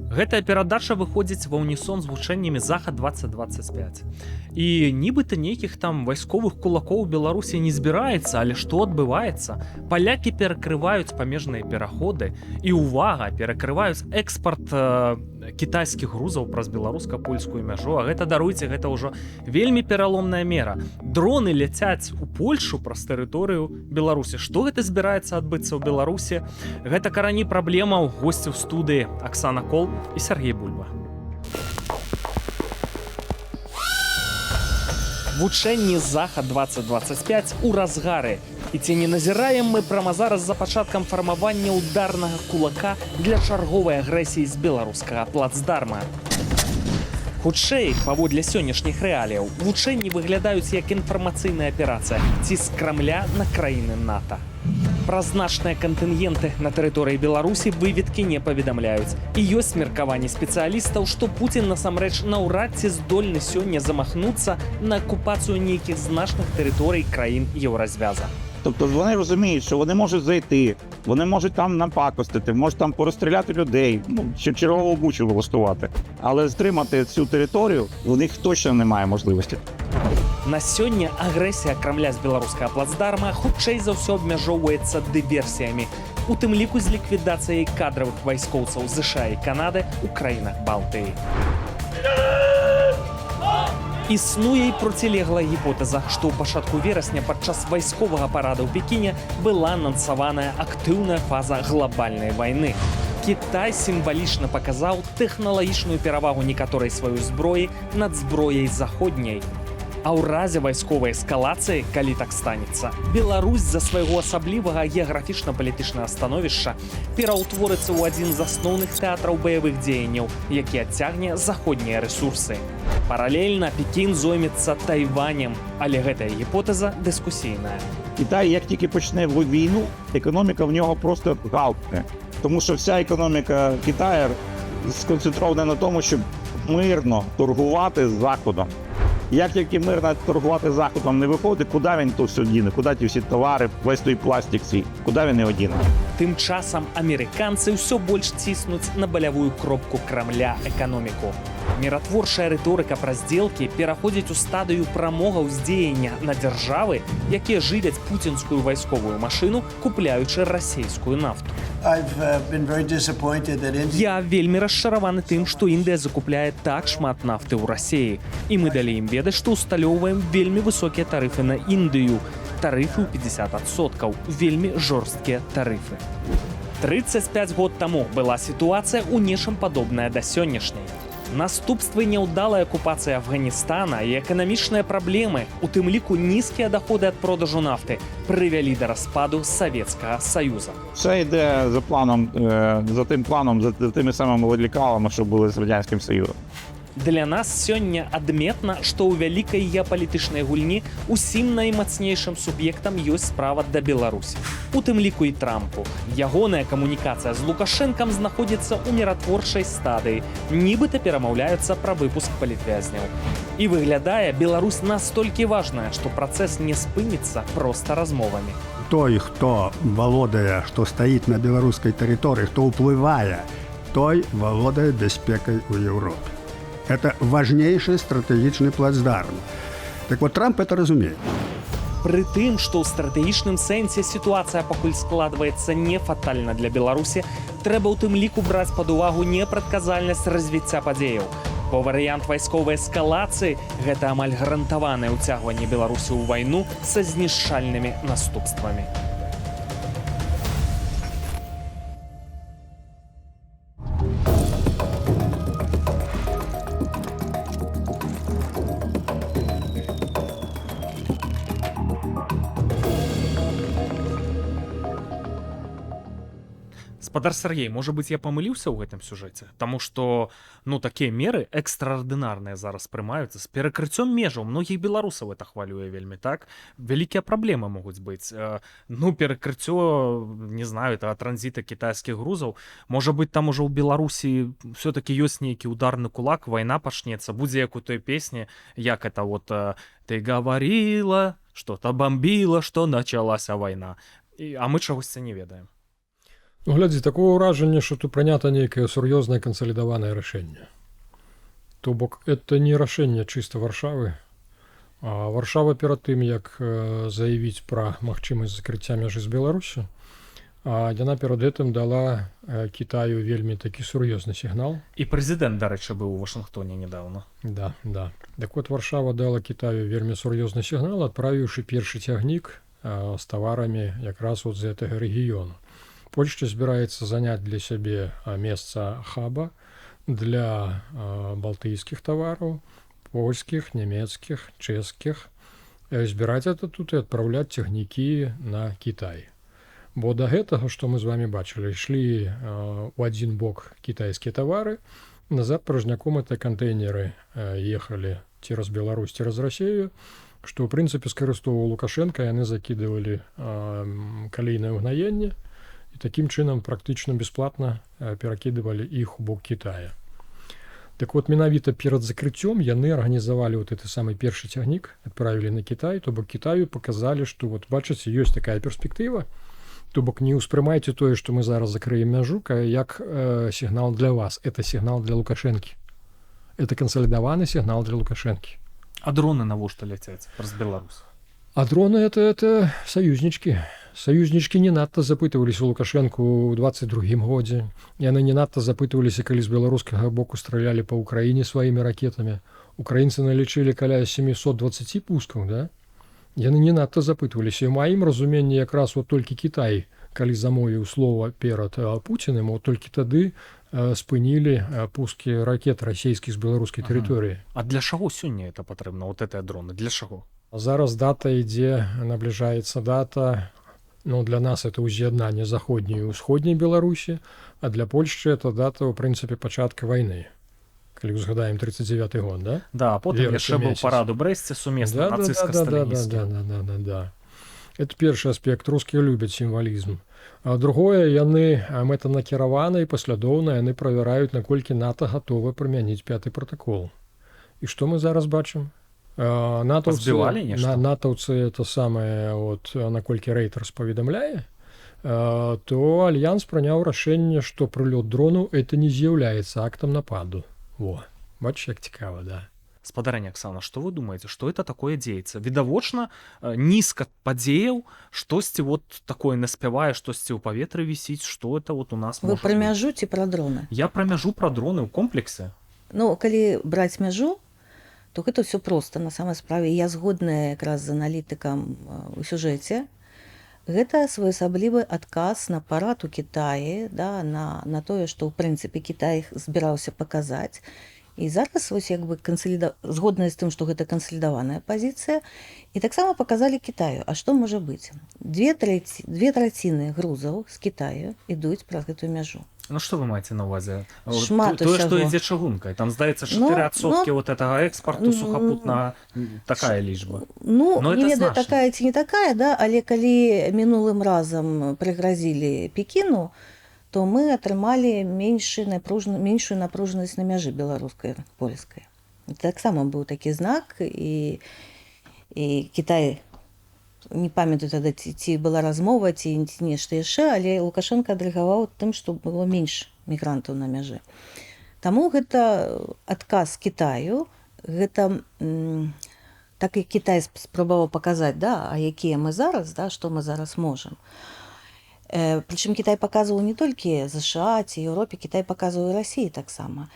Гэтая перадача выходзіць ва ўнісон з вучэннямі Захад-2025. І нібыта нейкіх там вайсковых кулакоў у Беларусі не збіраецца, але што адбываецца? Палякі перакрываюць памежныя пераходы і, увага, перакрываюць экспарт кітайскіх грузаў праз беларуска-польскую мяжу, а гэта, даруйце, гэта ўжо вельмі пераломная мера. Дроны ляцяць у Польшу праз тэрыторыю Беларусі. Што гэта збіраецца адбыцца ў Беларусі? Гэта карані праблемаў. Госці ў студыі Аксана Кол і Сергей Бульба. Вучэнні Захад-2025 у разгары. І ці не назіраем мы прама зараз за пачаткам фармавання ударнага кулака для чарговай агрэсіі з беларускага плацдарма? Хутчэй, паводле сённяшніх рэаліяў, вучэнні выглядаюць як інфармацыйная аперацыя ці з Крамля на краіны НАТО. Пра значныя кантынгенты на тэрыторыі Беларусі выведкі не паведамляюць. І ёсць меркаванні спецыялістаў, што Пуцін насамрэч наўрад ці здольны сёння замахнуцца на акупацыю нейкіх значных тэрыторый краін Євразв'яза. Тобто вони розуміють, що вони можуть зайти, вони можуть там напакостити, можуть там порозстріляти людей, чергову бучу влаштувати. Але стримати цю територію у них точно немає можливості. На сёння агрэсія Крамля з беларускага плацдарма хутчэй за ўсё абмяжоўваецца дыверсіямі, у тым ліку з ліквідацыяй кадравых вайскоўцаў США і Канады ў краінах Балтыі. Існуе і процілеглая гіпотэза, што ў пачатку верасня падчас вайсковага парада ў Пекіне была анансаваная актыўная фаза глобальнай вайны. Кітай сімвалічна паказаў тэхналагічную перавагу некаторай сваёй зброі над зброяй заходняй. А ў разе вайсковай эскалацыі, калі так станецца, Беларусь з-за свайго асаблівага геаграфічна-палітычнага становішча пераўтворыцца ў адзін з асноўных тэатраў баявых дзеянняў, які адцягне заходнія рэсурсы. Паралельна Пекін зоймецца Тайванем, але гэтая гіпотэза дыскусійная. Китай, як тільки почне війну, економіка в нього просто галпне. Тому що вся економіка Китаю сконцентрована на тому, щоб мирно торгувати з Заходом. Як тільки мирно торгувати з Заходом не виходить, куди він то все діне? Куди ті всі товари, весь той пластик свій? Куди він його діне? Тым часам амерыканцы ўсё больш ціснуць на балявую кропку Крамля эканоміку. Міратворчая рыторыка пра здзелкі пераходзіць у стадыю прамога ўздзеяння на дзяржавы, якія жывяць пуцінскую вайсковую машыну, купляючы расейскую нафту. Я вельмі расчараваны тым, што Індыя закупляе так шмат нафты ў Расіі. І мы далі ім ведаць, што ўсталёўваем вельмі высокія тарыфы на Індыю. Тарыфы ў 50%, вельмі жорсткія тарыфы. 35 год таму была сітуацыя ў нечым падобная да сённяшняй. Наступствы няўдалай акупацыі Афганістана і эканамічныя праблемы, у тым ліку нізкія доходи ад продажу нафти, привели до распаду Совєтського Союзу. Все йде за планом, за тим планом, за тими самими лекалами, що були з Радянським Союзом. Для нас сёння адметна, што ў вялікай геапалітычнай гульні усім наймацнейшым суб'ектам ёсць справа да Беларусі. У тым ліку і Трампу. Ягоная камунікацыя з Лукашэнкам знаходзіцца ў міратворчай стадыі. Нібыта перамаўляюцца пра выпуск палітвязняў. І выглядае, Беларусь настолькі важная, што працэс не спыніцца проста размовамі. Той, хто валодае, што стаіць на беларускай тэрыторыі, хто ўплывае, той валодае бяспекай у Еўропе. Это важнейший стратегічны плацдарм. Так вот, Трамп это разумеет. Пры тым, што ў стратэгічным сэнсе сітуацыя пакуль складваецца не фатальна для Беларусі, трэба ў тым ліку браць пад увагу непрадказальнасць развіцця падзеяў. Бо варыянт вайсковай эскалацыі – гэта амаль гарантаванае ўцягванне Беларусі ў вайну са знішчальнымі наступствамі. Спадар Сергей, можа быць, я памыліўся ў гэтым сюжэце? Таму што, такія меры экстраардынарныя зараз прымаюцца з перакрыццём межаў. Многіх беларусаў это хвалюе вельмі, так? Вялікія праблемы могуць быць. Перакрыццё, не знаю, это транзіта кітайскіх грузаў. Можа быць, там ужо ў Беларусі все-таки ёсць нейкі ударны кулак, вайна пачнецца, будзе як у той песні, як это вот «Ты говорила, что-то бомбила, что началася вайна». А мы чагосьці не ведаем. Ну, глядзі, такое ўражанне, што тут прынята нейкае сур'ёзнае кансалідаванае рашэнне. То бок это не рашэнне чыста Варшавы, а Варшава перад тым, як заявіць пра магчымасць закрыцця мяжы з Беларусю, яна перад гэтым дала Кітаю вельмі такі сур'ёзны сігнал. І прэзідэнт, дарэчы, быў у Вашынгтоне нядаўна. Да. Так вот, Варшава дала Кітаю вельмі сур'ёзны сігнал, адправіўшы першы цягнік з таварамі якраз от з гэтага рэгіёну. Польшча збіраецца заняць для сябе месца хаба для балтыйскіх тавараў, польскіх, нямецкіх, чэшскіх. Збіраць это тут і адпраўляць цягнікі на Кітай. Бо да гэтага, што мы з вами бачылі, ішлі ў адзін бок кітайскія тавары, назад паражняком это кантэйнеры ехалі цераз Беларусь, цераз Расію, што ў прынцыпе скарыстоўваў Лукашенка, яны закідывалі калійнае ўгнаенне і такім чынам практычна бясплатна перакідывалі іх у бок Кітая. Так вот, менавіта перад закрыццём яны арганізавалі вот гэты самы першы цягнік, адправілі на Кітай, то бок Кітаю паказалі, што вот бачыце, ёсць такая перспектыва. То бок не ўспрымайце тое, што мы зараз закрыем мяжу, як сігнал для вас. Это сігнал для Лукашэнкі. Это кансалідаваны сігнал для Лукашэнкі. А дроны навошта ляцяць праз Беларусь? А дроны это саюзнічкі. Саюзнічкі не надта запытываліся у Лукашэнку ў 22-м годзе. Яны не надта запытываліся, калі з беларускага боку стралялі па Украіне сваімі ракетамі. Украінцы налічылі каля 720 пускаў, да? Яны не надта запытваліся. У маім разуменні якраз вот толькі Кітай, калі замовіў слова перад Пуціным, вот толькі тады спынілі пускі ракет расійскіх з беларускай тэрыторыі. А для чаго сёння это патрэбна, вот гэтыя дроны? Для чаго? Зараз дата ідзе, набліжаецца дата. Ну, для нас это уз'яднанне заходняй і ўсходняй Беларусі, а для Польшчы это дата, ў прынцыпе, пачатка вайны. Калі узгадаем 39-й год, да? Да, а потым яшчэ быў парад у Брэсце сумесна нацыстска-сталінісцкі. Да. Это першы аспект. Рускія любяць сімвалізм. А другое, яны мэтанакіравана і паслядоўна яны правяраюць, наколькі НАТО гатова прымяніць 5-й пратакол. І што мы зараз бачым? Натаўцы это самае, вот, наколькі Рэйтэрс паведамляе, то Альянс прыняў рашэнне, што прылёт дрону это не з'яўляецца актам нападу. Во, бачиш, як цікава, да. Спадарыня Аксана, што вы думаеце, што это такое дзеецца? Відавочна, нізка падзеяў, штосьці вот такое наспявае, штосьці ў паветры вісіць, што это вот у нас можа быць. Вы пра мяжу ці пра дроны? Я пра мяжу, пра дроны ў комплексе. Ну, калі браць мяжу, то гэта ўсё проста, на самай справе. Я згодная якраз з аналітыкам у сюжэце. Гэта своеасаблівы адказ на парад у Кітаі, да, на тое, што ў прынцыпе Кітай збіраўся паказаць. І зараз вось як бы згодная з тым, што гэта кансалідаваная пазіцыя, і таксама паказалі Кітаю. А што можа быць? Две траціны грузаў з Кітаю ідуць праз гэтую мяжу. Ну што вы маеце на ўвазе? Шмат тое, усяго. што ідзе чыгункай. Там, здаецца, 4% вот гэтага экспарту сухапутна такая лічба. Ну не ведаю, такая ці не такая, да, але калі мінулым разам прыгразілі Пекіну, то мы атрымалі меншую напружанасць на мяжы беларускай польскай. Таксама быў такі знак, і Кітай, не памятаю тады, ці была размова, ці нешта яшчэ, але Лукашенко адрэагаваў тым, што было менш мігрантаў на мяжы. Таму гэта адказ Кітаю, гэта так і Кітай спрабаваў паказаць, да, а якія мы зараз, да, што мы зараз можам. Прычым Кітай паказваў не толькі ЗША ці Еўропе, Кітай паказваў і Расіі таксама.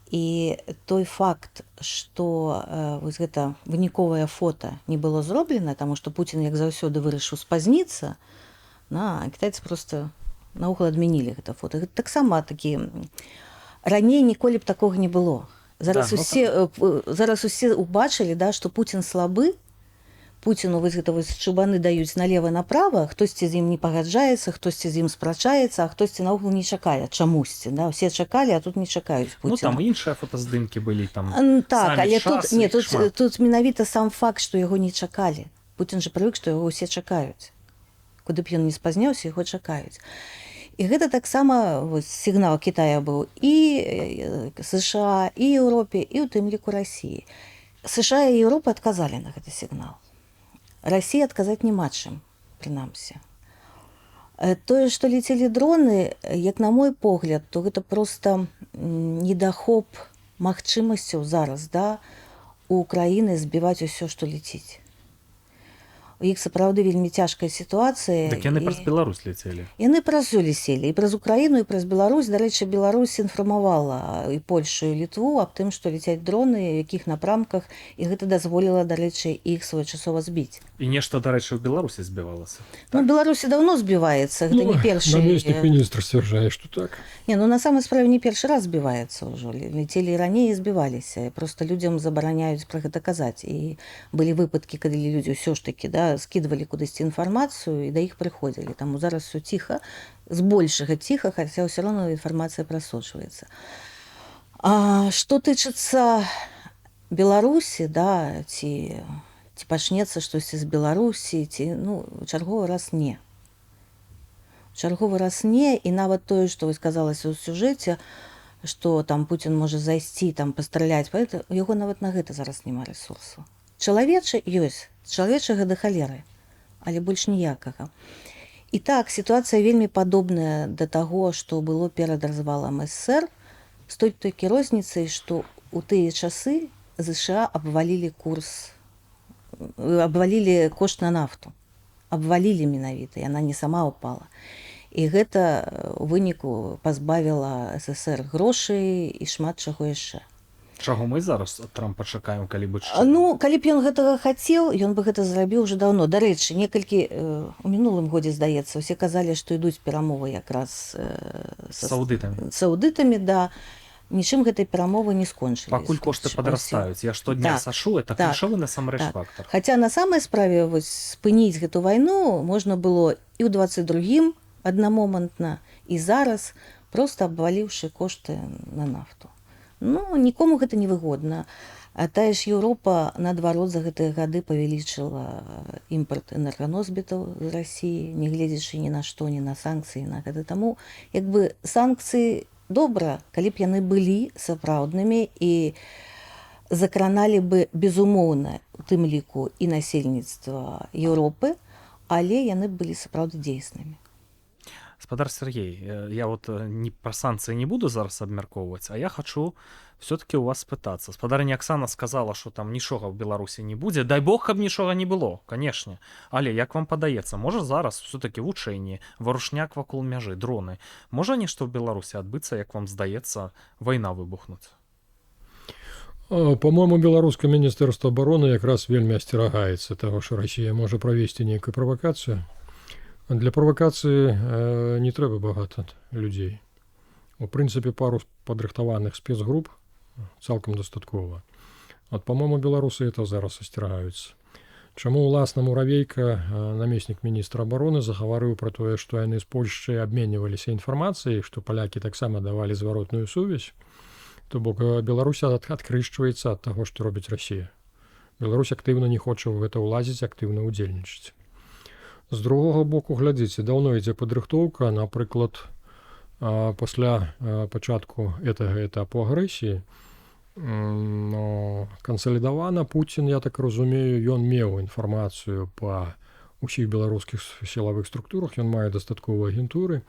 І той факт, што вось гэта выніковае фота не было зроблена, таму што Пуцін, як заўсёды, вырашыў спазніцца, а кітайцы проста наогул адмянілі гэта фота. Гэта таксама такі... Раней ніколі б такога не было. Зараз усе убачылі, да, што Пуцін слабы, Пуціну вось гэта вось чубаны даюць налева-направа, хтосьці з ім не пагаджаецца, хтосьці з ім спрачаецца, а хтосьці наогул не чакае чамусьці, да? Усе чакалі, а тут не чакаюць Пуціна. Ну там іншыя фотаздымкі былі, там так, але тут менавіта сам факт, што яго не чакалі. Пуцін жа прывык, што яго ўсе чакаюць. Куды б ён не спазняўся, яго чакаюць. І гэта таксама сігнал Кітая быў і США, і Еўропе, і ў тым ліку Расіі. США і Еўропа адказалі на гэты сігнал. Расія адказаць няма чым, прынамсі. Тое, што ляцелі дроны, як на мой погляд, то гэта проста недахоп магчымасцяў зараз, да, у Украіны збіваць усё, што ляціць. У іх сапраўды вельмі цяжкая сітуацыя. Так яны праз Беларусь ляцелі. Яны праз усё ляцелі, і праз Украіну, і праз Беларусь. Дарэчы, Беларусь інфармавала і Польшу, і Літву аб тым, што ляцяць дроны, у якіх напрамках, і гэта дазволіла, дарэчы, іх своечасова збіць. І нешта, дарэчы, ў Беларусі збівалася. Ну, Беларусі даўно збіваецца, гэта не першы... Намеснік міністра сцвярджае, што так. Не, ну на самай справе не першы раз збіваецца ўжо. Ляцелі і раней і збіваліся. Проста людзям забараняюць пра гэта казаць. І былі выпадкі, калі людзі ўсё ж такі, да, скидывали кудысьці інфармацыю і да іх прыходзілі. Таму зараз все ціха, збольшага ціха, хаця ўсё роўно інфармацыя прасочваецца. А што тычыцца Беларусі, да, ці пачнецца штосьці з Беларусі, ці, ну, чарговы раз не. Чарговы раз не, і нават тое, што сказалася ў сюжэце, што там Пуцін можа зайсці, там пастраляць, у яго нават на гэта зараз няма рэсурсу. Чалавечы ёсць, чалавечага да халеры, але больш ніякага. І так, сітуацыя вельмі падобная да таго, што было перад развалам СССР, з той толькі розніцай, што ў тыя часы ЗША абвалілі кошт на нафту. Абвалілі менавіта, яна не сама ўпала. І гэта ў выніку пазбавіла СССР грошай і шмат чаго яшчэ. Чаго мы зараз ад Трампа чакаем, калі бы... Ну, калі б ён гэтага хацеў, ён бы гэта зрабіў уже даўно. Дарэчы, некалькі у мінулым годзе, здаецца, усе казалі, што ідуць перамовы якраз з саудытамі, да. Нічым гэтай перамовы не скончылі. Пакуль кошты падрастаюць. Я штодня сашу, это ключовы насамрэч фактор. Хаця на самай справе спыніць гэту вайну можна было і ў 22-м аднамомантна, і зараз, проста абваліўшы кошты на нафту. Ну, нікому гэта не выгодна. А тая ж Еўропа, наадварот, за гэтыя гады павялічыла імпарт энерганосьбітаў з Расіі, не гледзячы ні на што, ні на санкцыі, на гэта. Таму, як бы, санкцыі добра, калі б яны былі сапраўднымі і закраналі бы, безумоўна, у тым ліку і насельніцтва Еўропы, але яны былі сапраўды дзейснымі. Спадар Сергей, я вот не про санкции не буду зараз абмяркоўваць, а я хочу все-таки у вас спытацца. Спадарыня Аксана сказала, что там нічога в Беларусі не будзе. Дай бог, каб нічога не было, канешне. Але як вам падаецца, можа зараз все-таки вучэнні, варушняк вакол мяжы, дроны. Можа нешта в Беларусі адбыцца, як вам здаецца, вайна выбухнуць? По-моему, беларускае міністэрства абароны якраз вельмі асцерагаецца таго, што Расія можа правесці нейкую правакацыю. Для правакацыі не трэба багата людзей. У прынцыпе, пару падрыхтаваных спецгруп цалкам дастаткова. От, по-моему, беларусы это зараз асцерагаюцца. Чаму, уласна, Муравейка, намеснік міністра абароны, загаварыў пра тое, што яны з Польшчай абменьваліся інфармацыяй, што палякі таксама давалі зваротную сувязь, то бок Беларусь адкрышчваецца ад таго, што робіць Расія. Беларусь актыўна не хоча ў гэта ўлазіць, актыўна ўдзельнічаць. З другога боку, глядзіце, даўно ідзе падрыхтоўка, напрыклад, пасля пачатку гэтага этапу агрэсіі, кансалідавана Пуцін, я так разумею, ён меў інфармацыю па ўсіх беларускіх сілавых структурах, ён мае дастатковыя агентуры,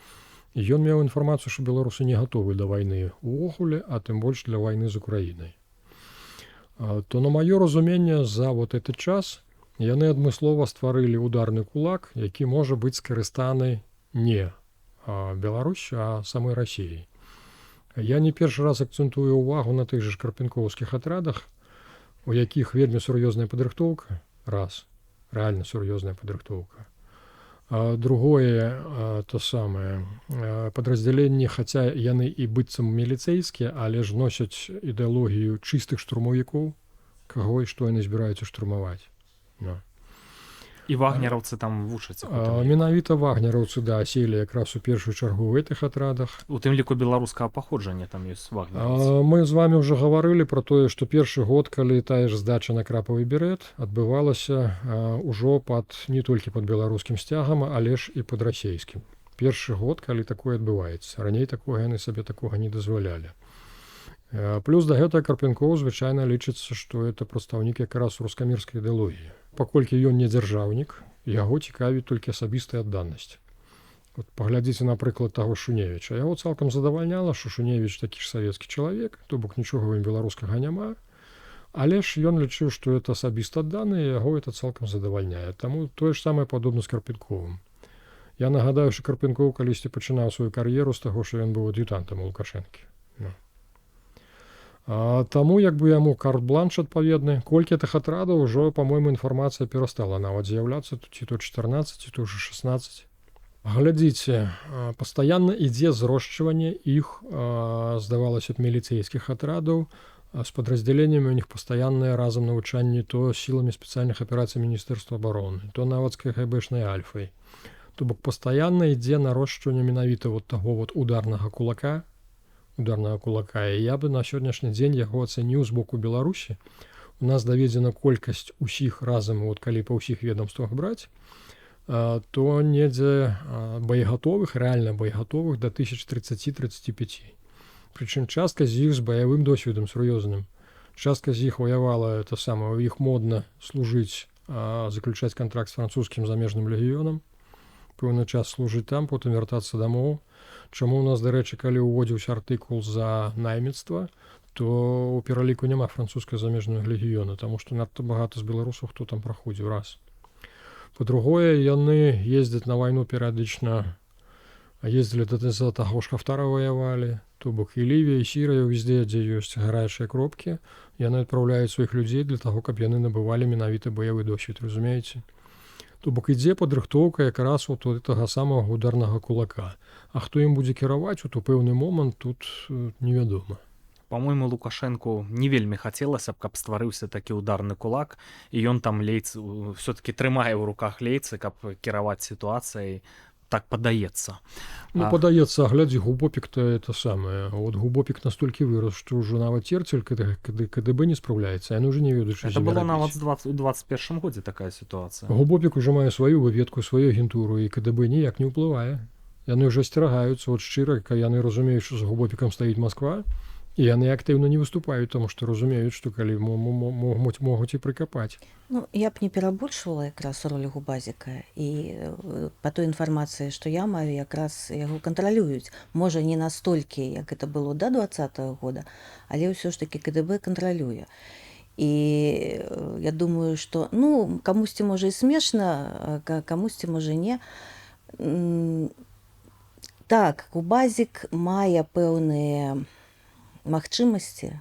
і ён меў інфармацыю, што беларусы не гатовы да вайны ўвогуле, а тым больш для вайны з Украінай. То, на маё разуменне, за вот этот час яны адмыслова стварылі ударны кулак, які можа быць скарыстаны не Беларусь, а самой Расіяй. Я не першы раз акцэнтую ўвагу на тых же карпенкоўскіх атрадах, у якіх вельмі сур'ёзная падрыхтоўка, раз, рэальна сур'ёзная падрыхтоўка. Другое, то самае, падраздзяленні, хаця яны і быццам міліцэйскія, але ж носяць ідэалогію чыстых штурмовікоў, каго і што яны збіраюцца штурмаваць. No. І вагнераўцы там вучаць. Менавіта вагнераўцы, да, селі якраз у першую чаргу ў гэтых атрадах. У тым ліку беларускага паходжання там ёсць вагнераўцы. Мы з вами ўжо гаварылі пра тое, што першы год, калі тая ж здача на крапавы берет, адбывалася ўжо не толькі пад беларускім сцягам, але ж і пад расейскім. Першы год, калі такое адбываецца. Раней такога яны сабе такога не дазвалялі. Плюс да гэтага Карпенкоў звычайна лічыцца, што это прадстаўнік якраз рускамірскай ідэалогіі. Паколькі ён не дзяржаўнік, яго цікавіць толькі асабістая адданасць. Вот паглядзіце, напрыклад, таго Шуневіча. Яго цалкам задавальняла, што Шуневіч такі ж савецкі чалавек, то бок нічога ў ім беларускага няма. Але ж ён лічыў, што это асабіста даныя, яго это цалкам задавальняе. Таму тое ж самае падобна з Карпенковым. Я нагадаю, што Карпенкоў калісьці пачынаў сваю кар'еру з таго, што ён быў ад'ютантам у Лукашэнкі. Ну. Таму як бы яму карт-бланш адпаведны. Колькі тых атрадаў ужо, па-мойму, інфармацыя перастала нават з'яўляцца, ці то 14, ці то ўжо 16. Глядзіце, пастаянна ідзе зрошчванне іх, здавалася б, міліцэйскіх атрадаў, з падраздзяленнямі у них пастаяннае разам навучанне то сіламі спецыяльных аперацый Міністэрства абароны, то нават з КГБшнай альфай. То бок пастаянна ідзе нарошчванне менавіта вот таго вот ударнага кулака, і я бы на сённяшні дзень яго ацаніў з боку Беларусі. У нас даведзена колькасць усіх разам, вот калі па ўсіх ведомствах браць, то недзе боегатовых, рэальна боегатовых да 1030-35. Прычым частка з іх з баявым досведам сур'ёзным. Частка з іх ваявала это самае, у іх модна служыць, заключаць кантракт з французскім замежным легіёнам, пэўны час служыць там, потым вяртацца дамоў. Чаму у нас, дарэчы, калі ўводзіўся артыкул за найміцтва, то ў пераліку няма французскага замежнага легіёна, таму што надта багата з беларусаў, хто там праходзіў раз. Па-другое, яны ездзяць на вайну перыядычна, ездзілі да таго ж Хафтара ваявалі, то бок і Лівія, і Сірыя, везде, дзе ёсць гарячыя кропкі, яны адпраўляюць сваіх людзей для таго, каб яны набывалі менавіта баявы досвед, разумееце? То бок ідзе падрыхтоўка якраз от гэтага самага ударнага кулака. А хто ім будзе кіраваць, у пэўны момант тут невядома. По-мойму, Лукашэнку не вельмі хацелася б, каб стварыўся такі ударны кулак, і ён там все-таки трымае ў руках лейцы, каб кіраваць сітуацыяй. Так падаецца. Ну, падаецца, глядзі, Губопік-то это самае. От Губопік настолькі вырас, што ўжо нават Церцель КДБ не спраўляецца, яны ўжо не ведаюць, што это было нават у 21 годзе такая сітуацыя. Губопік ужо мае сваю выведку, сваю агентуру, і КДБ ніяк не ўплывае. Яны ўжо асцерагаюцца, от шчыра, калі яны разумеюць, што за Губопікам стаіць Масква, і яны актыўна не выступаюць, таму што разумеюць, што калі могуць і прыкапаць. Ну, я б не перабольшвала якраз ролю Губазіка, і па той інфармацыі, што я маю, якраз яго кантралююць. Можа, не настолькі, як это было да 20-го года, але ўсё ж такі КДБ кантралюе. І я думаю, што, ну, камусьці можа і смешна, камусьці можа не. Так, Губазік мае пэўныя магчымасці,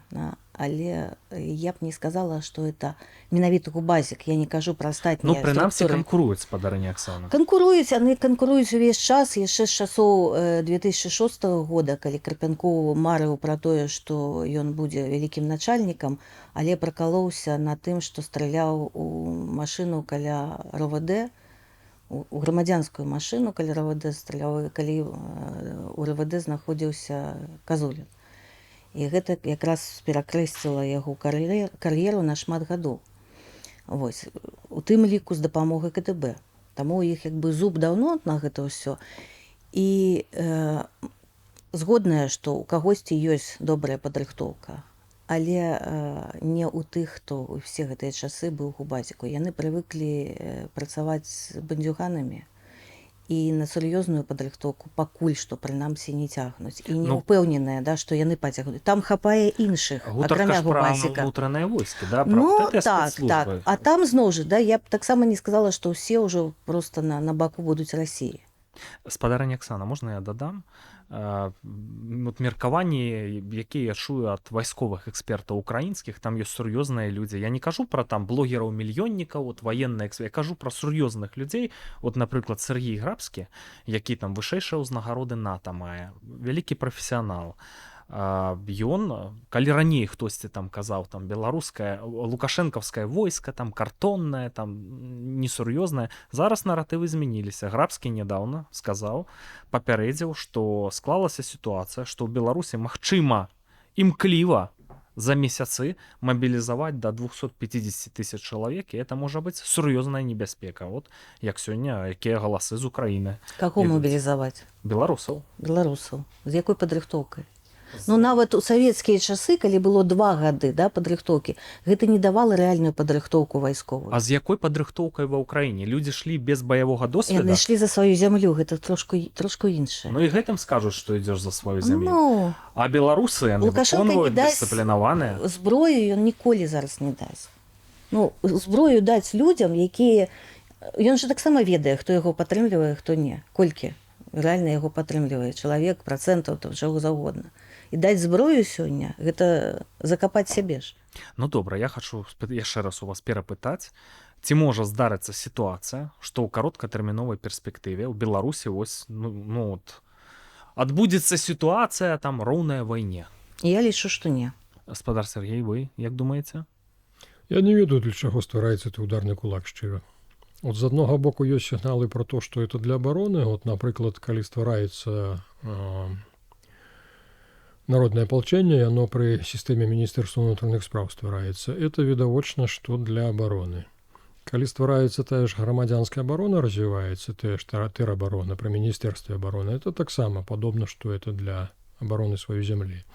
але я б не сказала, што это менавіта Губазік, я не кажу пра астатнія структуры. Ну, прынамсі, канкуруюць, спадарыня Аксана. Канкуруюць, яны канкуруюць увесь час, яшчэ з часоў 2006 года, калі Карпенкоў марыў пра тое, што ён будзе вялікім начальнікам, але пракалоўся на тым, што страляў у машыну каля РОВД, у грамадзянскую машыну каля РОВД страляў, калі у РОВД знаходзіўся Казулін. І гэта якраз перакрэсціла яго кар'еру на шмат гадоў. Вось. У тым ліку з дапамогай КДБ. Таму у іх як бы зуб даўно на гэта ўсё. І згодная, што ў кагосьці ёсць добрая падрыхтоўка, але не ў тых, хто ўсе гэтыя часы быў Губазіку. Яны прывыклі працаваць з бандзюганамі, і на сур'ёзную падрыхтоўку пакуль што прынамсі не цягнуць. І не ўпэўненыя, да, што яны пацягнуць. Там хапае іншых, акрамя Губазіка. Унутраныя войскі, да? Ну, так. А там зноў жа, да, я б таксама не сказала, што ўсе ўжо проста на баку будуць Расіі. Спадарыня Аксана, можна я дадам? Меркаванні, якія я чую ад вайсковых экспертаў украінскіх, там ёсць сур'ёзныя людзі. Я не кажу пра там блогераў-мільённікаў, военныя эксперты, я кажу пра сур'ёзных людзей. От, напрыклад, Сергій Грабскі, які там вышэйшыя ўзнагароды НАТО мае, вялікі прафесіянал. Ён, калі раней хтосьці там казаў, там беларускае, лукашэнкаўскае войска, там картоннае, там несур'ёзнае, зараз наратывы змяніліся. Грабскі нядаўна сказаў, папярэдзіў, што склалася сітуацыя, што ў Беларусі магчыма імкліва за месяцы мабілізаваць да 250 000 чалавек, і это можа быць сур'ёзная небяспека. От як сёння, якія галасы з Украіны. Каго мабілізаваць? Беларусаў. Беларусаў. З якой падрыхтоўкай? Ну, нават у савецкія часы, калі было 2 гады, да, падрыхтоўкі, гэта не давала рэальную падрыхтоўку вайсковую. А з якой падрыхтоўкай ва ўкраіне? Людзі шлі без баявога досведа? Яны ішлі за сваю зямлю, гэта трошку іншае. Ну і гэтым скажуць, што ідзеш за сваю зямлю. Ну, А беларусы, яны Лукашенко выконваюць не дасць дысцыплінаваныя. зброю ён ніколі зараз не дасць. Ну, зброю даць людзям, якія... Ён жа таксама ведае, хто яго падтрымлівае, хто не. Колькі рэальна яго падтрымлівае чалавек, працэнтаў, то чаго заўгодна. І даць зброю сёння, гэта закапаць сябе ж. Ну добра, я хачу яшчэ раз у вас перапытаць, ці можа здарыцца сітуацыя, што ў кароткатэрміновай перспектыве ў Беларусі вось, адбудзецца сітуацыя там роўная вайне? Я лічу, што не. Гаспадар Сергей, вы як думаеце? Я не ведаю, для чаго ствараецца ты ударны кулак шчыра. От з аднаго боку ёсць сігналы про то, што это для абароны. От, напрыклад, калі ствараецца народнае апалчэнне, яно пры сістэме Міністэрства ўнутраных спраў ствараецца. Это відавочна, што для абароны. Калі ствараецца тая ж грамадзянская абарона, развіваецца тая ж тэробарона пры Міністэрстве абароны, это таксама падобна, што это для абароны сваёй зямлі.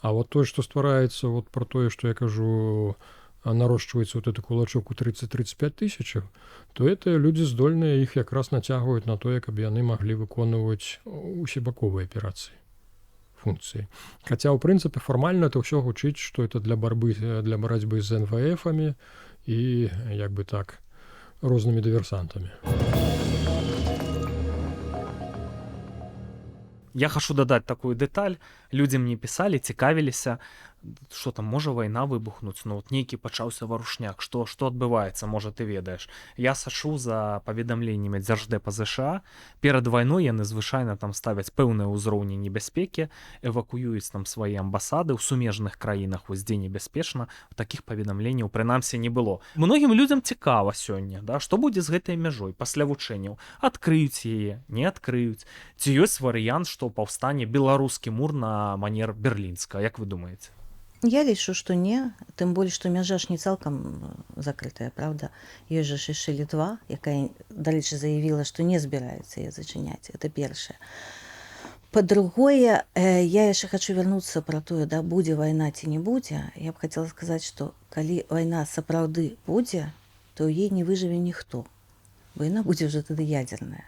А вот тое, што ствараецца, вот про тое, што я кажу, нарошчваецца вот эту кулачок у 30-35 тысячаў, то это людзі здольныя, іх якраз нацягваюць на тое, каб яны маглі выконваць усебаковыя аперацыі, функцыі. Хаця, ў прынцыпе, фармальна это ўсё гучыць, што это для барацьбы з НВФамі і, як бы так, рознымі дыверсантамі. Я хачу дадаць такую дэталь. Людзі мне пісалі, цікавіліся, што там можа вайна выбухнуць, ну от нейкі пачаўся варушняк, што адбываецца, можа ты ведаеш. Я сачу за паведамленнямі Дзярждэпа ЗША. Перад вайной яны звычайна там ставяць пэўныя ўзроўні небяспекі, эвакуююць там свае амбасады ў сумежных краінах, вось дзе небяспечна. Такіх паведамленняў прынамсі не было. Многім людзям цікава сёння, да, што будзе з гэтай мяжой пасля вучэнняў. Адкрыюць яе, не адкрыюць. Ці ёсць варыянт, што паўстане беларускі мур на манер берлінска, як вы думаеце? Я лічу, што не, тым больш, што мяжа ж не цалкам закрытая, правда? Ёсць жа яшчэ Літва, якая, далечы, заявіла, што не збіраецца яе зачыняць. Это першае. Па-другое, я яшчэ хачу вярнуцца пра тое, да, будзе вайна ці не будзе. Я б хацела сказаць, што калі вайна сапраўды будзе, то ў ей не выжыве ніхто. Вайна будзе ўжо тады ядзерная.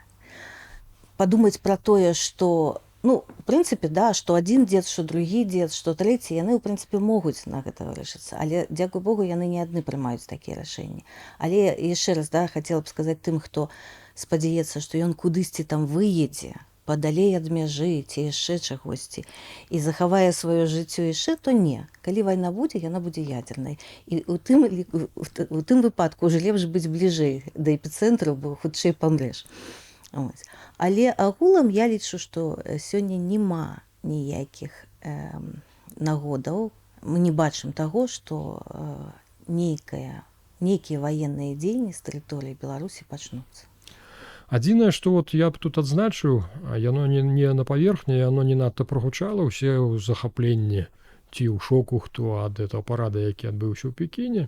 Падумаць пра тое, што ну, в прынцыпе, да, што адзін дзед, што другі дзед, што трэці, яны, ў прынцыпе, могуць на гэта вырашыцца. Але, дзякуй Богу, яны не адны прымаюць такія рашэнні. Але, яшчэ раз, да, хацела б сказаць тым, хто спадзяецца, што ён кудысьці там выедзе, падалей ад мяжы, ці яшчэ чагосьці, і захавае сваё жыццё яшчэ, то не. Калі вайна будзе, яна будзе ядзернай. І у тым выпадку ўжо лепш быць бліжэй да эпіцэнтру, бо хутчэй памрэш. Але агулам я лічу, што сёння няма ніякіх нагодаў. Мы не бачым таго, што нейкія ваенныя дзеянні з тэрыторыі Беларусі пачнуцца. Адзінае, што вот я б тут адзначыў, яно не на паверхні, яно не надта прогучала, усе ў захапленні ці ў шоку, хто ад этого парада, які адбыўся ў Пекіне,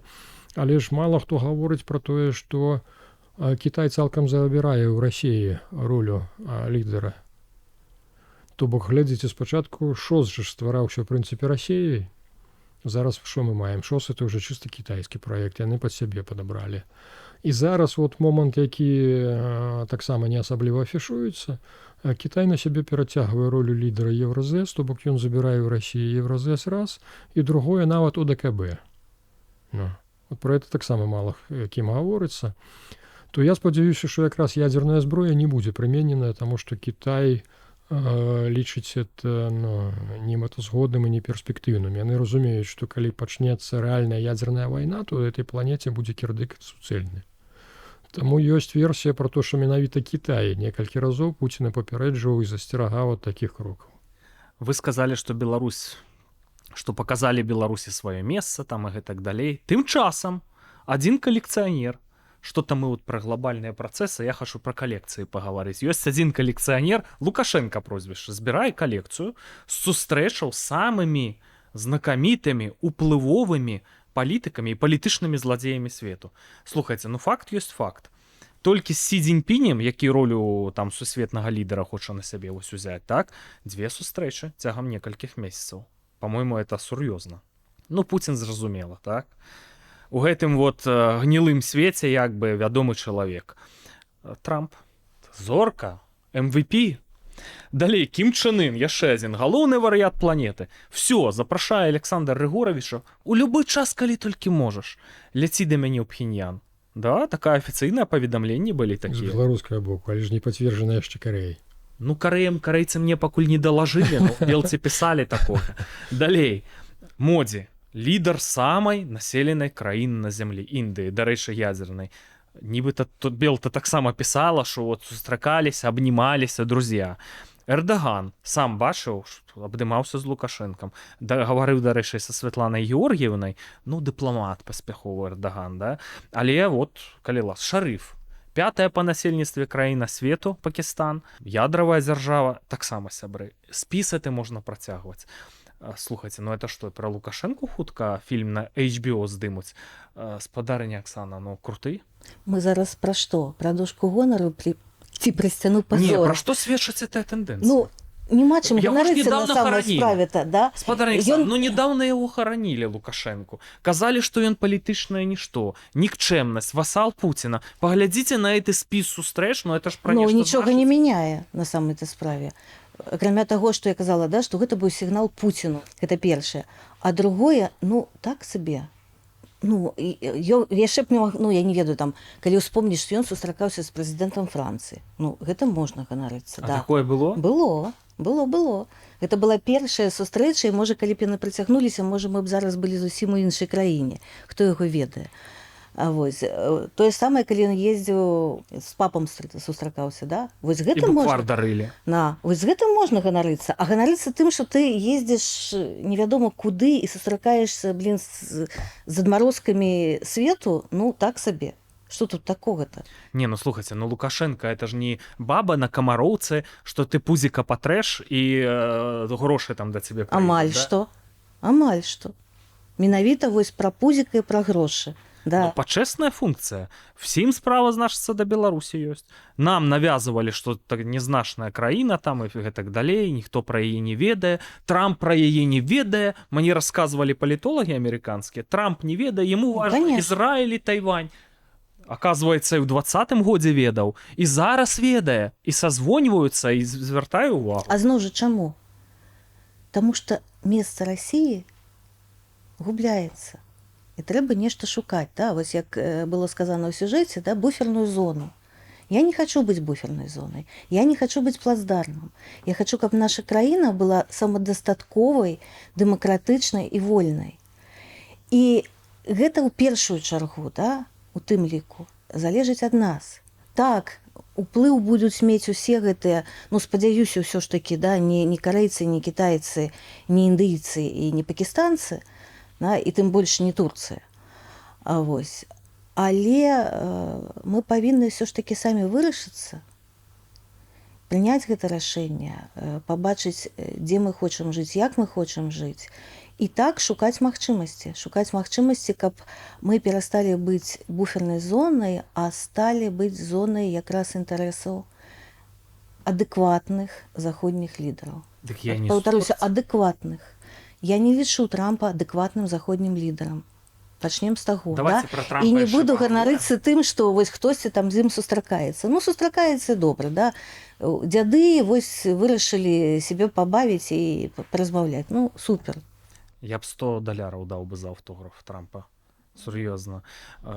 але ж мала хто гаворыць пра тое, што Кітай цалкам забірае ў Расіі ролю лідера. То бок, глядзіце, спачатку ШОС жа ствараўся, ў прынцыпе, Расіяй. Зараз што мы маем? ШОС — это ўжо чыста кітайскі праект, яны пад сябе падабралі. І зараз вот момант, які таксама не асабліва афішуецца, Кітай на сябе перацягвае ролю лідера Еўразэс, то бок ён забірае ў Расіі Еўразэс раз, і другое нават ОДКБ. Ну, вот про это таксама мала кім гаворыцца. То я спадзяюся, што якраз ядзерная зброя не будзе прымененая, таму што Кітай лічыць это немэтазгодным і неперспектыўным. Яны разумеюць, што калі пачнецца рэальная ядзерная вайна, то этой планеце будзе кірдык суцэльны. Таму ёсць версія пра то, што менавіта Кітай некалькі разоў Пуціна папярэджваў і засцерагаў ад такіх крокаў. Вы сказалі, што Беларусь, што паказалі Беларусі сваё месца там і гэтак далей. Тым часам адзін калекцыянер, што там мы вот пра глобальныя працэсы, я хачу пра калекцыі пагаварыць. Ёсць адзін калекцыянер, Лукашенка прозвішча, збірае калекцыю з сустрэчаў з самымі знакамітымі, уплывовымі палітыкамі і палітычнымі зладзеямі свету. Слухайце, ну факт ёсць факт. Толькі з Сі Цзіньпінем, які ролю там сусветнага лідара хоча на сябе вось узяць, так, 2 сустрэчы цягам некалькіх месяцаў. По-мойму, это сур'ёзна. Ну, Пуцін зразумела, так? У гэтым вот гнілым свеце як бы вядомы чалавек. Трамп, зорка, MVP. Далей, Кім Чен Ын, яшчэ адзін галоўны вар'ят планеты. Всё, запрашае Александр Рыгоровича у любы час, калі толькі можаш. Ляці да мяне ў Пхеньян. Да, такая афіцыйнае паведамленні былі З такія. беларускага боку, але ж не пацверджана яшчэ Карэяй. Ну, карэйцы мне пакуль не далажылі, ну, белцы пісалі такое. Далей, Модзі, лідар самай населенай краіны на зямлі, Індыі, дарэчы, ядзернай. Нібыта тут Белта таксама пісала, што вот сустракаліся, абнімаліся, друзья. Эрдаган сам бачыў, абдымаўся з Лукашэнкам. Гаварыў, дарэчы, са Святланай Георгіевнай, ну, дыпламат паспяховы Эрдаган, да? Але вот, калі лас, Шарыф, 5-я па насельніцтве краіна свету, Пакістан, ядравая дзяржава, таксама сябры. Спіс гэты можна працягваць. Слухайце, ну это што, пра Лукашэнку хутка фільм на HBO здымуць? Спадарыня Аксана, ну круты? Мы зараз пра што? Пра дошку гонару ці пра сцяну пазора? Не, пра што сведчыць эта тэндэнцыя? Ну, няма чым Яго ж ганарыцца на недавно самой хоронілі. справе-то, да? Спадарыня Аксана, ну недавно яго харанілі Лукашэнку. Казалі, што ён палітычнае нішто, нікчэмнасць, васал Пуціна. Паглядзіце на гэты спіс сустрэч, ну это ж пра Ну, нешта нічога значыць. не мяняе на самой-то справе. Акрамя таго, што я казала, да, што гэта быў сігнал Пуціну, гэта першае. А другое, ну, так сабе. Ну, яшчэ б, ну, я не ведаю, там, калі ўспомніш, што ён сустракаўся з прэзідэнтам Францыі. Ну, гэта можна ганарыцца, А да. такое было? Было. Гэта была першая сустрэча, і можа, калі б яны прыцягнуліся, можа, мы б зараз былі зусім у іншай краіне. Хто яго ведае? А вось, тое самае, калі ён ездзіў з папам сустракаўся, да? Вось І гэта буквар можна. дарылі. Вось гэтым можна ганарыцца. А ганарыцца тым, што ты ездзіш невядома куды і сустракаешся, з адмарозкамі свету, ну, так сабе. Што тут такога-то? Не, ну слухайце, ну Лукашенко, это ж не баба на камароўцы, што ты пузіка патрэш і грошы там да цябе прыйдуць, Амаль да? што. Амаль што. Менавіта вось пра пузіка і пра грошы. Да. Ну, пачэсная функцыя. Всім справа, значыцца, да Беларусі ёсць. Нам навязывалі, што так незначная краіна там і гэтак далей, ніхто пра яе не ведае. Трамп пра яе не ведае. Мне расказвалі палітолагі амерыканскія. Трамп не ведае, яму важна конечно. Ізраіль і Тайвань. Аказваецца, і ў 20-м годзе ведаў, і зараз ведае, і сазвоньваюцца, і звяртаю увагу. А зноў жа чаму? Таму што месца Расіі губляецца. І трэба нешта шукаць, да? Вось як было сказано ў сюжэце, да? Буферную зону. Я не хочу быць буфернай зонай. Я не хочу быць плацдармам. Я хочу, каб наша краіна была самадастатковай, дэмакратычнай і вольнай. І гэта ў першую чаргу, да? У тым ліку, залежыць ад нас. Так, уплыў будуць мець усе гэтыя, ну, спадзяюся, ўсё ж такі, да, не карэйцы, не кітайцы, не індыйцы і не пакістанцы, да, і тым больш не Турцыя. А вось. Але мы павінны ўсё ж такі самі вырашыцца, прыняць гэта рашэнне, пабачыць, дзе мы хочам жыць, як мы хочам жыць, і так шукаць магчымасці, каб мы перасталі быць буфернай зонай, а сталі быць зонай якраз інтарэсаў адэкватных заходніх лідараў. Дык я не Паўтаруся, супраць. адэкватных. Я не лічу Трампа адэкватным заходнім лідарам. Пачнем з таго, Давайте да? пра Трампа І не яшчэ буду паговорым. ганарыцца тым, што вось хтосьці там з ім сустракаецца. Ну, сустракаецца добра, да? Дзяды вось вырашылі себе пабавіць і паразмаўляць. Ну, супер. Я б $100 даў бы за аўтограф Трампа. Сур'ёзна.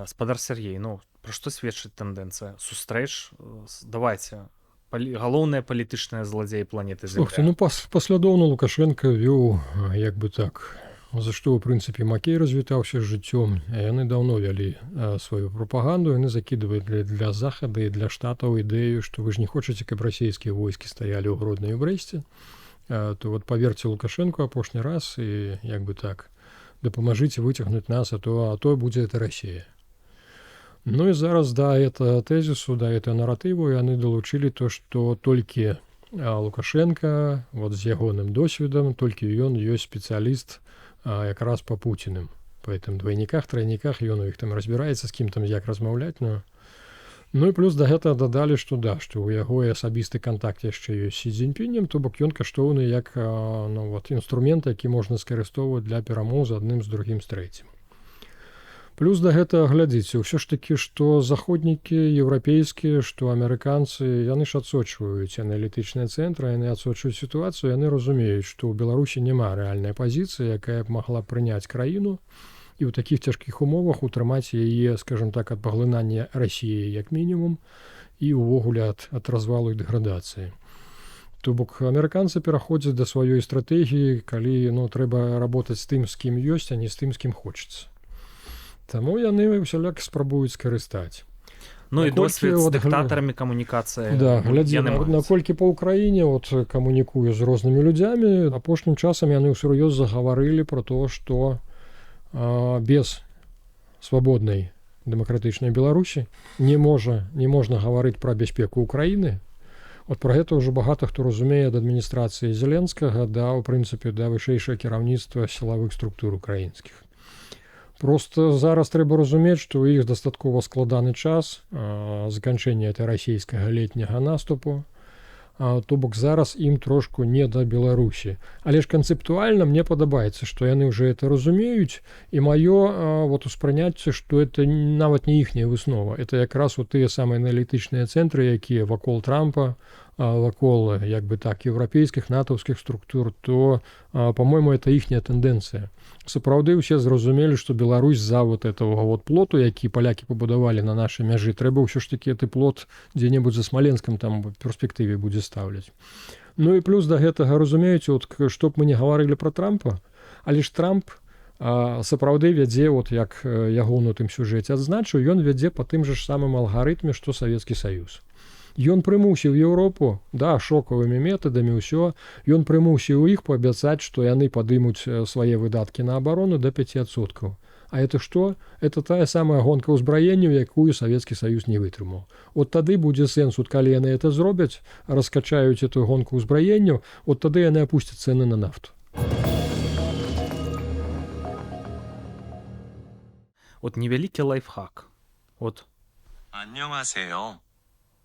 Спадар Сергей, ну, пра што сведчыць тэндэнцыя? Сустрэч, давайце, галоўныя палітычныя зладзеі планеты Слухайте, Земля. ну паслядоўна Лукашенко вёў, як бы так, за што, ў прынцыпе, Макей развітаўся з жыццём. Яны даўно вялі сваю прапаганду, яны закідвалі для Захада і для Штатаў ідэю, што вы ж не хочаце, каб расійскія войскі стаялі ў Гродні і Брэсце. То вот паверце Лукашенко апошні раз і, як бы так, дапамажыце выцягнуць нас, а то будзе это Расія. Ну і зараз да этого тезісу, да этого наратыву яны далучылі то, што толькі Лукашенко вот з ягоным досведам, толькі ён ёсць спецыяліст якраз па Пуціным. Па гэтым двайніках, трайніках, ён у іх там разбіраецца, з кім там як размаўляць, но Ну і плюс да гэтага дадалі, што да, што ў яго асабісты кантакт яшчэ ёсць Сі Цзіньпінем, то бок ён каштоўны як інструмент, які можна скарыстоўваць для перамоў з адным, з другім, з трэцім. Плюс да гэтага глядзіце, ўсё ж такі, што заходнікі еўрапейскія, што амерыканцы, яны ж адсочваюць аналітычныя цэнтры, яны адсочваюць сітуацыю, яны разумеюць, што ў Беларусі няма рэальнай пазіцыі, якая б магла прыняць краіну, і ў такіх цяжкіх умовах утрымаць яе, скажем так, ад паглынання Расіі як мінімум і ўвогуле ад развалу і дэградацыі. То бок амерыканцы пераходзяць да сваёй стратэгіі, калі трэба работаць з тым, з кім ёсць, а не з тым, з кім хочацца. Таму яны ўсяляк спрабуюць скарыстаць. Ну і досвед з дыктатарамі камунікацыі. Да, глядзі, наколькі па ўкраіне камунікую з рознымі людзямі, апошнім часам яны ўсур'ёз загаварылі пра то, што без свабоднай дэмакратычнай Беларусі не можна гаварыць пра бяспеку ўкраіны. От пра гэта ўжо багата хто разумее ад адміністрацыі Зеленскага да, ў прынцыпе, да вышэйшае кіраўніцтва сілавых структур украінскіх. Просто зараз трэба разумець, што ў іх дастаткова складаны час заканчэння этой расійскага летняга наступу, то бок зараз ім трошку не да Беларусі. Але ж канцэптуальна мне падабаецца, што яны ўжо это разумеюць, і маё успрыняцце, што это нават не іхняя выснова. Это якраз тыя самыя аналітычныя цэнтры, якія вакол Трампа, вакол еўрапейскіх, натаўскіх структур, то, па-мойму, это іхняя тэндэнцыя. Сапраўды ўсе зразумелі, што Беларусь з-за этого плоту, які палякі пабудавалі на нашай мяжы, трэба ўсё ж такі гэты плот дзе-небудзь за Смаленскам там у перспектыве будзе ставляць. Ну і плюс да гэтага разумеюць, што б мы не гаварылі пра Трампа, але ж Трамп сапраўды вядзе, як яго ў тым сюжэце адзначыў, ён вядзе па тым жа ж самым алгарытме, што Савецкі Саюз. Ён прымусіў Еўропу, шокавымі метадамі ўсё, ён прымусіў іх паабяцаць, што яны падымуць свае выдаткі на абарону да 5%. А это што? Это тая самая гонка ўзбраенняў, якую Савецкі Саюз не вытрымаў. От тады будзе сэнс, калі яны это зробяць, раскачаюць эту гонку ўзбраенняў, от тады яны апусцяць цэны на нафту. От невялікі лайфхак. 안녕하세요.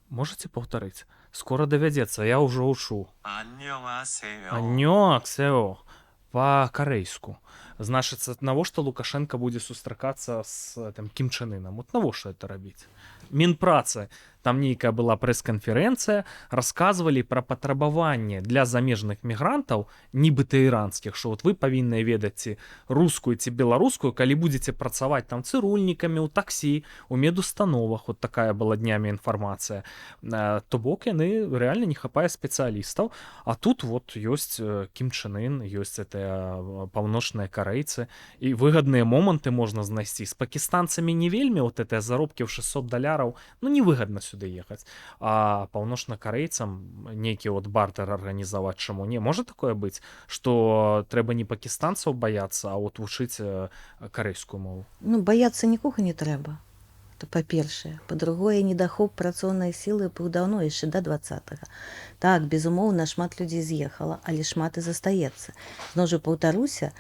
Можете паўтарыць? Скора давядзецца, я ўжо ўчу. 안녕하세요. Аньёксео. Па-карэйску. Значыцца, навошта Лукашенко будзе сустракацца з Кім Чен Ынам? От навошта это рабіць? Мінпрацы. Там нейкая была прэс-канферэнцыя, расказвалі пра патрабаванне для замежных мігрантаў, нібыта іранскіх, што вы павінны ведаць ці рускую ці беларускую, калі будзеце працаваць там цырульнікамі, у таксі, у медустановах. Вот такая была днямі інфармацыя. То бок яны рэальна не хапае спецыялістаў, а тут ёсць Кім Чен Ын, ёсць паўночныя карэйцы, і выгадныя моманты можна знайсці. З пакістанцамі не вельмі, гэтыя заробкі ў $600, невыгадна сюды ехаць. А паўночна-карэйцам нейкі бартэр арганізаваць, чаму не? Можа такое быць, што трэба не пакістанцаў баяцца, а вучыць карэйскую мову? Баяцца нікога не трэба. Это па-першае. Па-другое, недахоп працоўнай сілы быў даўно, яшчэ да 20-го. Так, безумоўна, шмат людзей з'ехала, але шмат і застаецца. Зноў жа паўтаруся,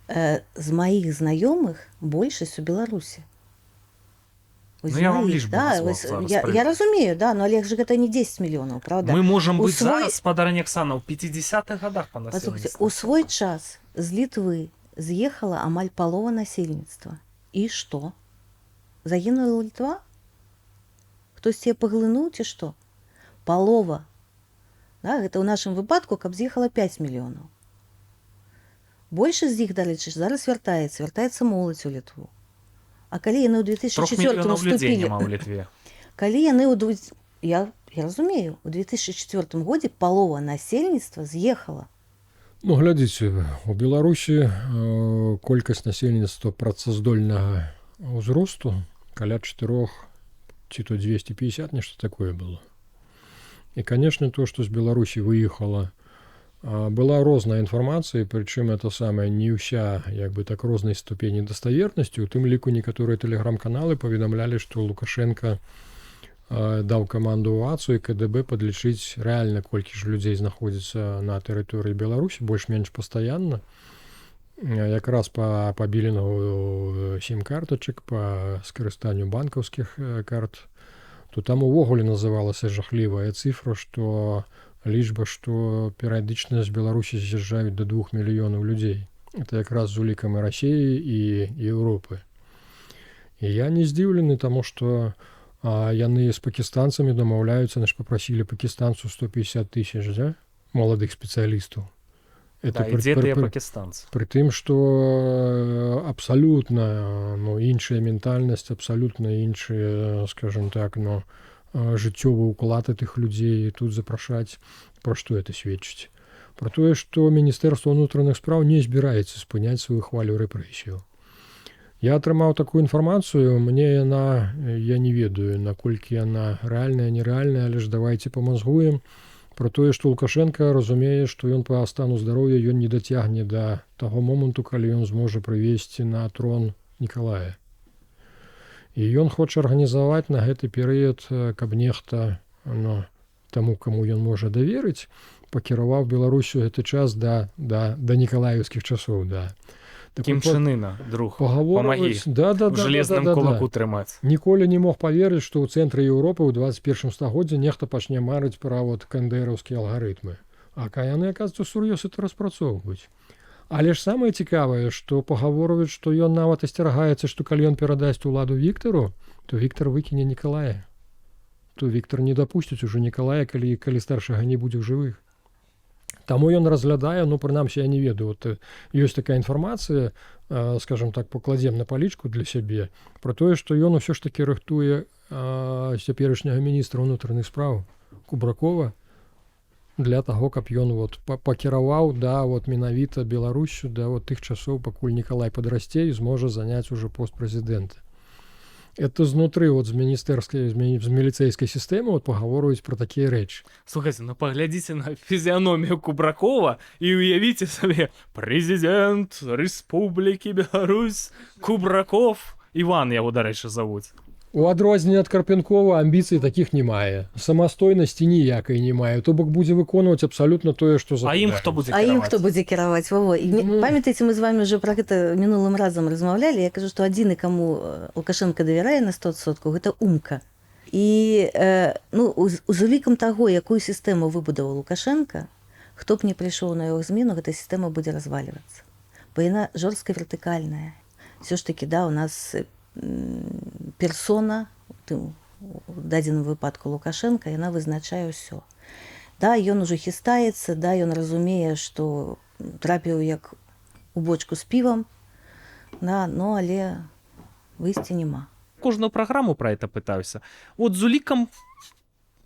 з маіх знаёмых большасць у Беларусі. Я вам лічбу назваў зараз. Я разумею, но але ж гэта не 10 мільёнаў, правда? Мы можам быць зараз, спадарня Аксана, ў 50-х годах па насельніцтву. Паслухайце, у свой час з Літвы з'ехала амаль палова насельніцтва. І што? Загінула Літва? Хтось яе паглынуў ці што? Палова. Гэта ў нашым выпадку, каб з'ехала 5 мільёнаў. Большасць з іх, дарэчы, зараз вяртаецца моладзь у Літву. А калі яны ў 2004 вступілі... Калі яны я разумею, у 2004 годзе палова насельніцтва з'ехала. Глядзіце, у Беларусі колькасць насельніцтва працаздольнага ўзросту каля 4 ці то 250, нешта такое было. І, канешне, то, што з Беларусі выехала, была розная інфармацыя, прычым это самае не ўся так рознай ступені даставернасці. У тым ліку некаторыя тэлеграм-каналы паведамлялі, што Лукашенко даў каманду УАЦу і КДБ падлічыць рэальна, колькі ж людзей знаходзіцца на тэрыторыі Беларусі, больш-менш пастаянна. Якраз па білінгу сім-картачак, па скарыстанню банкаўскіх карт. то там увогуле называлася жахлівая цифра, што лічба, што перыядычна з Беларусі з'язджаюць да 2 мільёнаў людзей. Это якраз з улікам і Расіі і Еўропы. І я не здзіўлены таму, што яны з пакістанцамі дамаўляюцца, яны ж папрасілі пакістанцу 150 тысяч, да? Маладых спецыялістаў. Да, і дзе тыя пакістанцы? Пры тым, што абсалютна іншая ментальнасць, абсалютна іншыя, скажем так, жыццёвы ўклад тых людзей тут запрашаць. Пра што это сведчыць? Пра тое, што Міністэрства ўнутраных спраў не збіраецца спыняць сваю хвалю рэпрэсіяў. Я атрымаў такую інфармацыю, мне яна, я не ведаю, наколькі яна рэальная, нерэальная, але ж давайце памазгуем про тое, што Лукашенко разумее, што ён па стану здароўя ён не дацягне да таго моманту, калі ён зможа прывесці на трон Нікалая. І ён хоча арганізаваць на гэты перыяд, каб нехта таму, каму ён можа даверыць, пакіраваў Беларусю гэты час да нікалаеўскіх часоў. Кім Чын Ына, друг, памагі у жалезным кулаку трымаць. Ніколі не мог паверыць, што ў цэнтры Еўропы ў 21 стагоддзі нехта пачне марыць пра кандэраўскія алгарытмы. А яны, аказваецца, сур'ёз это распрацоўваюць. Але ж самае цікавае, што пагаворваюць, што ён нават асцерагаецца, што калі ён перадасць уладу Віктару, то Віктар выкіне Нікалая. То Віктар не дапусціць ужо Нікалая, калі старшага не будзе ў жывых. Таму ён разглядае, прынамсі, я не ведаю, ёсць такая інфармацыя, скажем так, пакладзем на палічку для сябе, пра тое, што ён усё ж такі рыхтуе цяперашняга міністра ўнутраных спраў Кубракова для таго, каб ён пакіраваў менавіта Беларусю да тых часоў, пакуль Нікалай падрасце і зможа заняць ужо пост прэзідэнта. Это знутры з міліцэйскай сістэмы пагаворваюць пра такія рэчы. Слухайце, паглядзіце на фізіяномію Кубракова і уявіце сабе: прэзідэнт Рэспублікі Беларусь Кубраков. Іван яго, дарэчы, завуць. У адрозненне ад Карпенкова амбіцый такіх не мае. Самастойнасці ніякай не мае. То бок будзе выконваць абсалютна тое, што А ім хто будзе кіраваць? Памятаеце, мы з вами уже пра гэта мінулым разам размаўлялі. Я кажу, што адзіны, каму Лукашенко давярае на 100%, гэта Умка. І з улікам таго, якую сістэму выбудаваў Лукашенко, хто б не прыйшоў на яго змену, гэта сістэма будзе развальвацца. Бо яна жорстка вертыкальная. Все ж таки, у нас персона, у дадзеным выпадку Лукашенко, яна вызначае ўсё. Ён ужо хістаецца, ён разумее, што трапіў як у бочку з півам, але выйсця няма. Кожную праграму пра это пытаюся. З улікам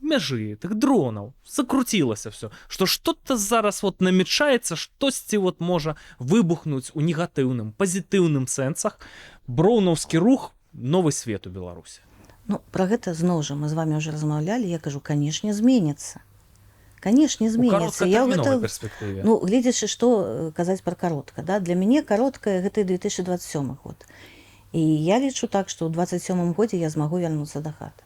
мяжы, тых дронаў, закруцілася все, што што-то зараз намячаецца, штосьці можа выбухнуць у негатыўным, пазітыўным сэнсах. Броўнаўскі рух, новы свет у Беларусі. Пра гэта зноў жа мы з вами ўжо размаўлялі, я кажу, канешне, зменіцца. Канешне, зменіцца. У кароткатэрміновай перспектыве. Гледзячы, што казаць пра каротка. Для мяне кароткая гэта 2027 год. І я лічу так, што ў 27 годзе я змагу вярнуцца да хаты.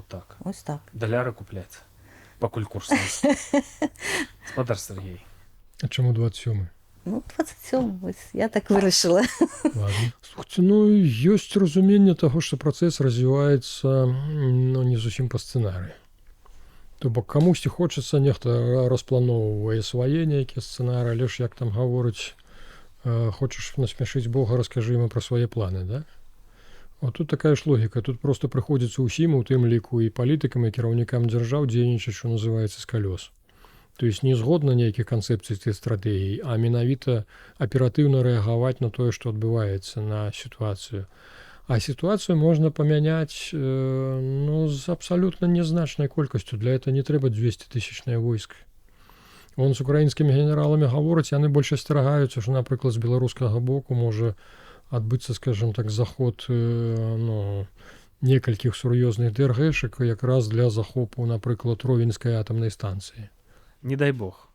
Так. Ось так. Даляры купляць, пакуль курс. Спадар Сергей. А чаму 27? 27, я так вырашыла. Слухайте, ёсць разуменне таго, што працэс развіваецца не зусім па сцэнарыі. То бок камусьці хочацца, нехта распланоўвае свае нейкія сцэнары, але ж як там гаворыць, хочаш насмяшыць Бога, раскажы яму пра свае планы, да? Тут такая ж логіка, тут проста прыходзіцца ўсім, у тым ліку і палітыкам, і кіраўнікам дзяржаў дзейнічаць, што называецца, з калёс. То есть не згодна нейкіх канцэпцый ці стратэгій, а менавіта аператыўна рэагаваць на тое, што адбываецца, на сітуацыю. А сітуацыю можна памяняць з абсалютна нязначнай колькасцю. Для этого не трэба 200-тысячнае войска. З украінскімі генераламі гавораць, яны больш асцерагаюцца, што, напрыклад, з беларускага боку можа адбыцца, скажем так, заход некалькіх сур'ёзных ДРГшак якраз для захопу, напрыклад, Ровенскай атамнай станцыі. Не дай бог.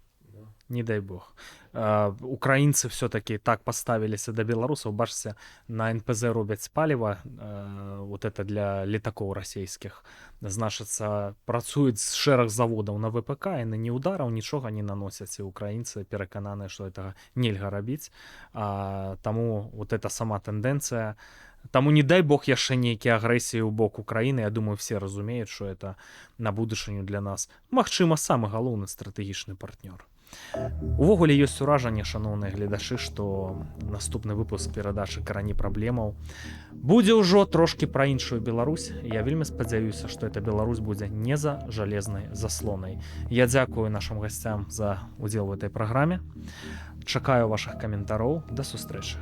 Украінцы все-таки так поставіліся да беларусаў. Бачыце, на НПЗ робяць паліва, это для летакоў расійскіх. Значыцца, працуюць шэраг заводаў на ВПК, яны не удараў, нічога не наносяць, і украінцы перакананыя, што этого нельга рабіць. Таму эта сама тэндэнцыя Таму не дай бог яшчэ нейкія агрэсіі ў бок Украіны. Я думаю, все разумеюць, што это на будучыню для нас, магчыма, самы галоўны стратэгічны партнёр. Увогуле ёсць уражанне, шаноўныя гледачы, што наступны выпуск перадачы «Карані праблемаў» будзе ўжо трошкі пра іншую Беларусь. Я вельмі спадзяюся, што эта Беларусь будзе не за жалезнай заслонай. Я дзякую нашым гасцям за удзел у этой праграме. Чакаю вашых каментароў. Да сустрэчы.